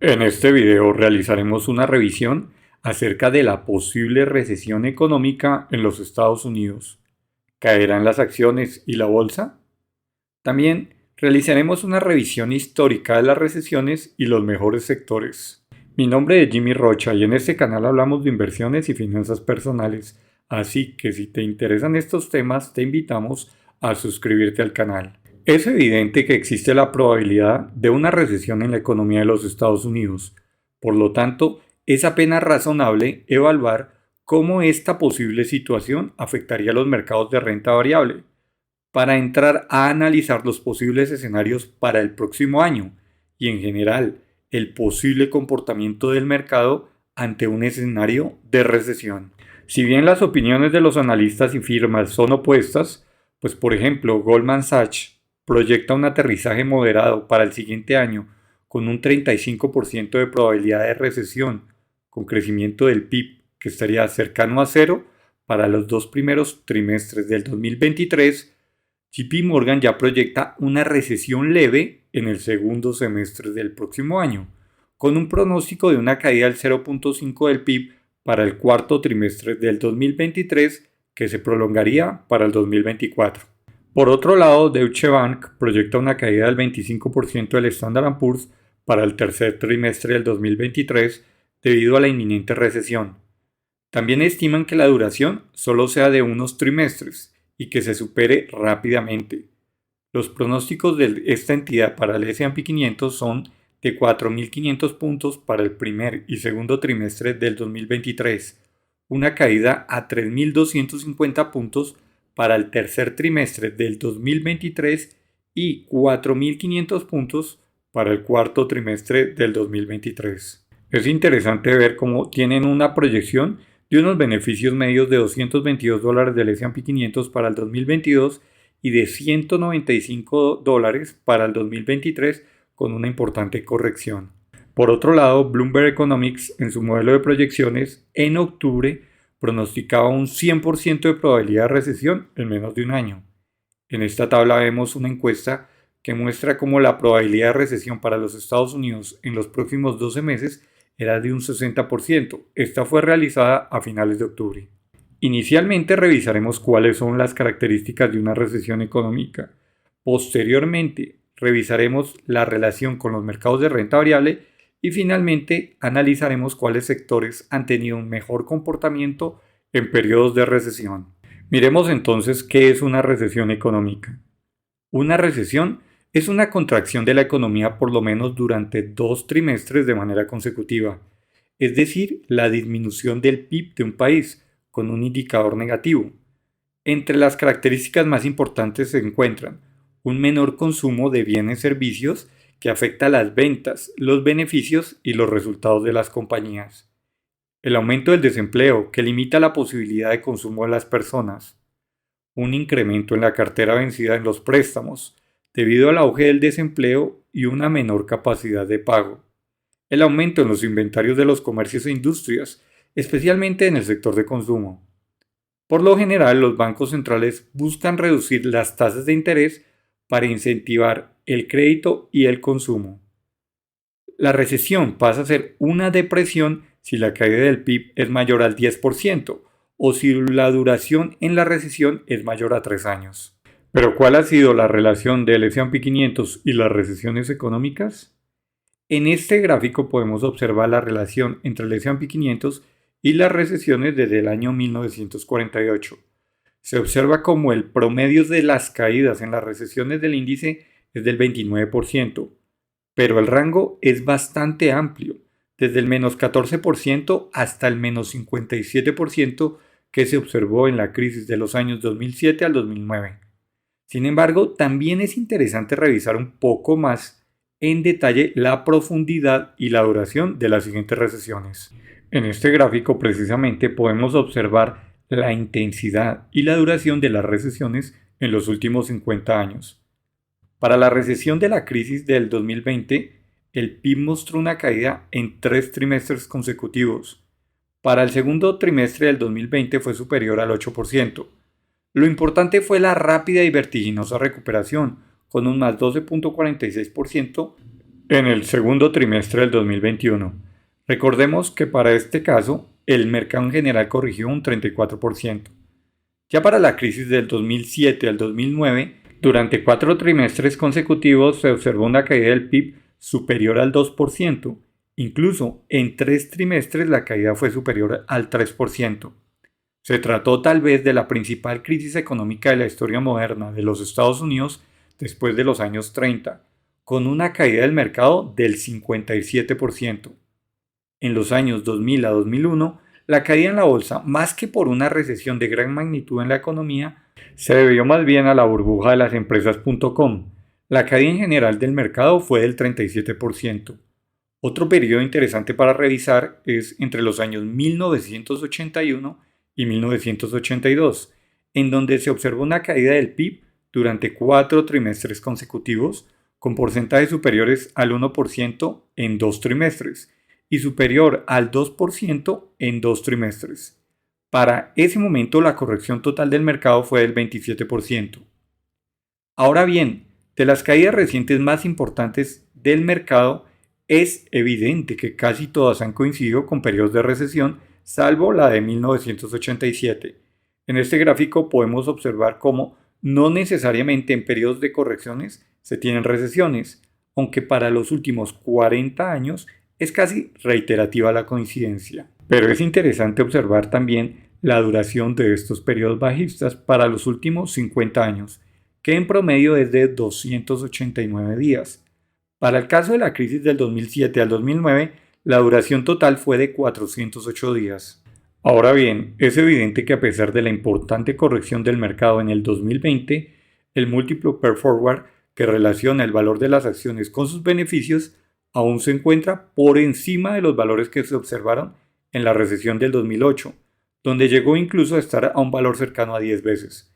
En este video realizaremos una revisión acerca de la posible recesión económica en los Estados Unidos. ¿Caerán las acciones y la bolsa? También realizaremos una revisión histórica de las recesiones y los mejores sectores. Mi nombre es Jimmy Rocha y en este canal hablamos de inversiones y finanzas personales, así que si te interesan estos temas te invitamos a suscribirte al canal. Es evidente que existe la probabilidad de una recesión en la economía de los Estados Unidos. Por lo tanto, es apenas razonable evaluar cómo esta posible situación afectaría a los mercados de renta variable, para entrar a analizar los posibles escenarios para el próximo año y en general el posible comportamiento del mercado ante un escenario de recesión. Si bien las opiniones de los analistas y firmas son opuestas, pues por ejemplo Goldman Sachs proyecta un aterrizaje moderado para el siguiente año con un 35% de probabilidad de recesión, con crecimiento del PIB que estaría cercano a cero para los dos primeros trimestres del 2023. JP Morgan ya proyecta una recesión leve en el segundo semestre del próximo año, con un pronóstico de una caída del 0.5 del PIB para el cuarto trimestre del 2023 que se prolongaría para el 2024. Por otro lado, Deutsche Bank proyecta una caída del 25% del Standard & Poor's para el tercer trimestre del 2023 debido a la inminente recesión. También estiman que la duración solo sea de unos trimestres y que se supere rápidamente. Los pronósticos de esta entidad para el S&P 500 son de 4.500 puntos para el primer y segundo trimestre del 2023, una caída a 3.250 puntos para el tercer trimestre del 2023 y 4.500 puntos para el cuarto trimestre del 2023. Es interesante ver cómo tienen una proyección de unos beneficios medios de $222 del S&P 500 para el 2022 y de $195 para el 2023 con una importante corrección. Por otro lado, Bloomberg Economics en su modelo de proyecciones en octubre pronosticaba un 100% de probabilidad de recesión en menos de un año. En esta tabla vemos una encuesta que muestra cómo la probabilidad de recesión para los Estados Unidos en los próximos 12 meses era de un 60%. Esta fue realizada a finales de octubre. Inicialmente revisaremos cuáles son las características de una recesión económica. Posteriormente revisaremos la relación con los mercados de renta variable y finalmente analizaremos cuáles sectores han tenido un mejor comportamiento en periodos de recesión. Miremos entonces qué es una recesión económica. Una recesión es una contracción de la economía por lo menos durante 2 trimestres de manera consecutiva, es decir, la disminución del PIB de un país con un indicador negativo. Entre las características más importantes se encuentran un menor consumo de bienes y servicios que afecta las ventas, los beneficios y los resultados de las compañías. El aumento del desempleo que limita la posibilidad de consumo de las personas. Un incremento en la cartera vencida en los préstamos, debido al auge del desempleo y una menor capacidad de pago. El aumento en los inventarios de los comercios e industrias, especialmente en el sector de consumo. Por lo general, los bancos centrales buscan reducir las tasas de interés para incentivar el crédito y el consumo. La recesión pasa a ser una depresión si la caída del PIB es mayor al 10% o si la duración en la recesión es mayor a 3 años. Pero ¿cuál ha sido la relación del S&P 500 y las recesiones económicas? En este gráfico podemos observar la relación entre el S&P 500 y las recesiones desde el año 1948. Se observa como el promedio de las caídas en las recesiones del índice es del 29%, pero el rango es bastante amplio, desde el menos 14% hasta el menos 57% que se observó en la crisis de los años 2007 al 2009. Sin embargo, también es interesante revisar un poco más en detalle la profundidad y la duración de las siguientes recesiones. En este gráfico precisamente podemos observar la intensidad y la duración de las recesiones en los últimos 50 años. Para la recesión de la crisis del 2020, el PIB mostró una caída en 3 trimestres consecutivos. Para el segundo trimestre del 2020 fue superior al 8%. Lo importante fue la rápida y vertiginosa recuperación, con un más 12.46% en el segundo trimestre del 2021. Recordemos que para este caso, el mercado en general corrigió un 34%. Ya para la crisis del 2007 al 2009, durante 4 trimestres consecutivos se observó una caída del PIB superior al 2%. Incluso en 3 trimestres la caída fue superior al 3%. Se trató tal vez de la principal crisis económica de la historia moderna de los Estados Unidos después de los años 30, con una caída del mercado del 57%. En los años 2000 a 2001, la caída en la bolsa, más que por una recesión de gran magnitud en la economía, se debió más bien a la burbuja de las empresas.com. La caída en general del mercado fue del 37%. Otro periodo interesante para revisar es entre los años 1981 y 1982, en donde se observó una caída del PIB durante 4 trimestres consecutivos, con porcentajes superiores al 1% en 2 trimestres y superior al 2% en 2 trimestres. Para ese momento la corrección total del mercado fue del 27%. Ahora bien, de las caídas recientes más importantes del mercado, es evidente que casi todas han coincidido con periodos de recesión, salvo la de 1987. En este gráfico podemos observar cómo no necesariamente en periodos de correcciones se tienen recesiones, aunque para los últimos 40 años es casi reiterativa la coincidencia. Pero es interesante observar también la duración de estos periodos bajistas para los últimos 50 años, que en promedio es de 289 días. Para el caso de la crisis del 2007 al 2009, la duración total fue de 408 días. Ahora bien, es evidente que a pesar de la importante corrección del mercado en el 2020, el múltiplo PER Forward que relaciona el valor de las acciones con sus beneficios aún se encuentra por encima de los valores que se observaron en la recesión del 2008, donde llegó incluso a estar a un valor cercano a 10 veces.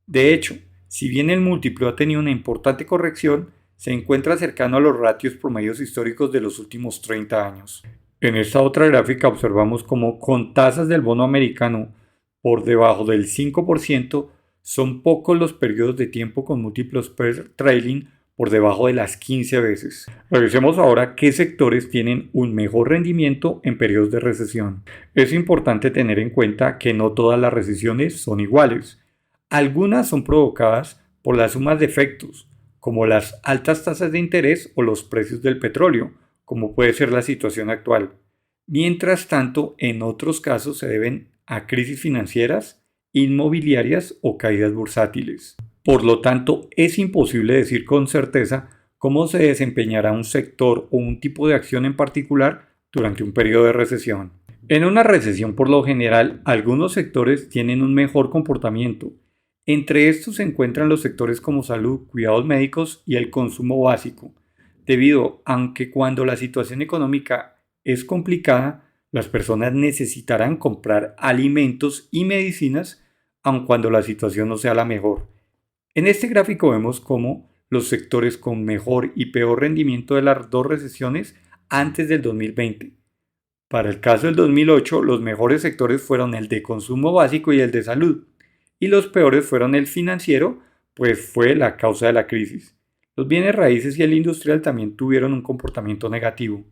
De hecho, si bien el múltiplo ha tenido una importante corrección, se encuentra cercano a los ratios promedios históricos de los últimos 30 años. En esta otra gráfica observamos cómo con tasas del bono americano por debajo del 5%, son pocos los periodos de tiempo con múltiplos PER trailing por debajo de las 15 veces. Revisemos ahora qué sectores tienen un mejor rendimiento en periodos de recesión. Es importante tener en cuenta que no todas las recesiones son iguales. Algunas son provocadas por las sumas de efectos, como las altas tasas de interés o los precios del petróleo, como puede ser la situación actual. Mientras tanto, en otros casos se deben a crisis financieras, inmobiliarias o caídas bursátiles. Por lo tanto, es imposible decir con certeza cómo se desempeñará un sector o un tipo de acción en particular durante un periodo de recesión. En una recesión, por lo general, algunos sectores tienen un mejor comportamiento. Entre estos se encuentran los sectores como salud, cuidados médicos y el consumo básico, debido a que cuando la situación económica es complicada, las personas necesitarán comprar alimentos y medicinas, aun cuando la situación no sea la mejor. En este gráfico vemos cómo los sectores con mejor y peor rendimiento de las dos recesiones antes del 2020. Para el caso del 2008, los mejores sectores fueron el de consumo básico y el de salud, y los peores fueron el financiero, pues fue la causa de la crisis. Los bienes raíces y el industrial también tuvieron un comportamiento negativo.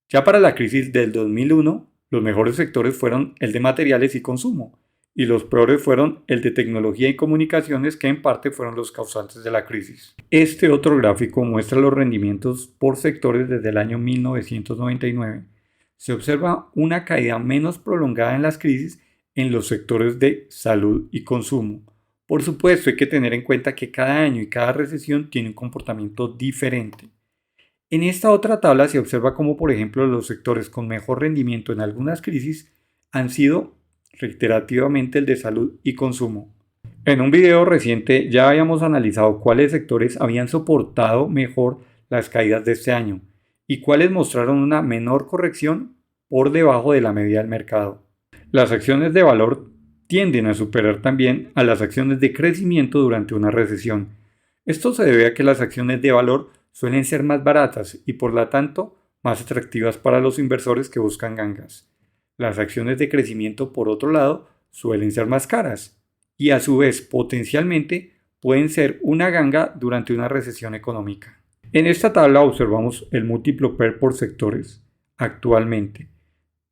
Ya para la crisis del 2001, los mejores sectores fueron el de materiales y consumo, y los peores fueron el de tecnología y comunicaciones, que en parte fueron los causantes de la crisis. Este otro gráfico muestra los rendimientos por sectores desde el año 1999. Se observa una caída menos prolongada en las crisis en los sectores de salud y consumo. Por supuesto, hay que tener en cuenta que cada año y cada recesión tiene un comportamiento diferente. En esta otra tabla se observa cómo, por ejemplo, los sectores con mejor rendimiento en algunas crisis han sido reiterativamente el de salud y consumo. En un video reciente ya habíamos analizado cuáles sectores habían soportado mejor las caídas de este año y cuáles mostraron una menor corrección por debajo de la media del mercado. Las acciones de valor tienden a superar también a las acciones de crecimiento durante una recesión. Esto se debe a que las acciones de valor suelen ser más baratas y por lo tanto más atractivas para los inversores que buscan gangas. Las acciones de crecimiento, por otro lado, suelen ser más caras y a su vez potencialmente pueden ser una ganga durante una recesión económica. En esta tabla observamos el múltiplo PER por sectores actualmente.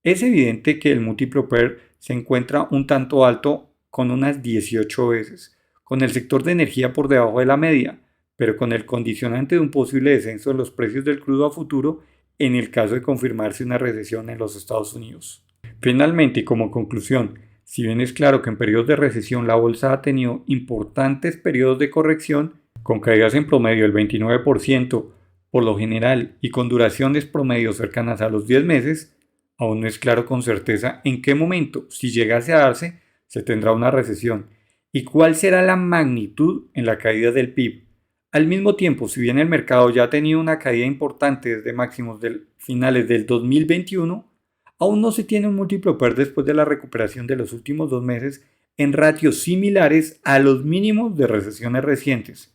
Es evidente que el múltiplo PER se encuentra un tanto alto con unas 18 veces, con el sector de energía por debajo de la media, pero con el condicionante de un posible descenso de los precios del crudo a futuro en el caso de confirmarse una recesión en los Estados Unidos. Finalmente, y como conclusión, si bien es claro que en periodos de recesión la bolsa ha tenido importantes periodos de corrección, con caídas en promedio del 29% por lo general y con duraciones promedio cercanas a los 10 meses, aún no es claro con certeza en qué momento, si llegase a darse, se tendrá una recesión y cuál será la magnitud en la caída del PIB. Al mismo tiempo, si bien el mercado ya ha tenido una caída importante desde máximos de finales del 2021, aún no se tiene un múltiplo PER después de la recuperación de los últimos 2 meses en ratios similares a los mínimos de recesiones recientes.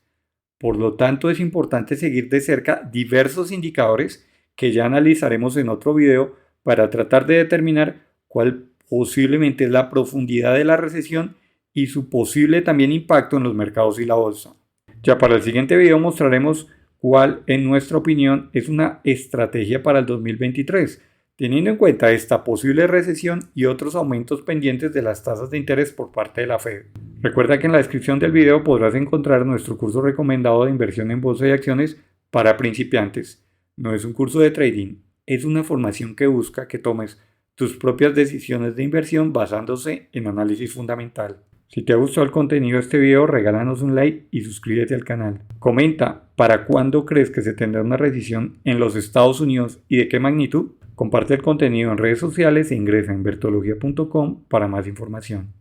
Por lo tanto, es importante seguir de cerca diversos indicadores que ya analizaremos en otro video para tratar de determinar cuál posiblemente es la profundidad de la recesión y su posible también impacto en los mercados y la bolsa. Ya para el siguiente video mostraremos cuál, en nuestra opinión, es una estrategia para el 2023, teniendo en cuenta esta posible recesión y otros aumentos pendientes de las tasas de interés por parte de la Fed. Recuerda que en la descripción del video podrás encontrar nuestro curso recomendado de inversión en bolsa y acciones para principiantes. No es un curso de trading, es una formación que busca que tomes tus propias decisiones de inversión basándose en análisis fundamental. Si te ha gustado el contenido de este video, regálanos un like y suscríbete al canal. Comenta para cuándo crees que se tendrá una recesión en los Estados Unidos y de qué magnitud. Comparte el contenido en redes sociales e ingresa en bertología.com para más información.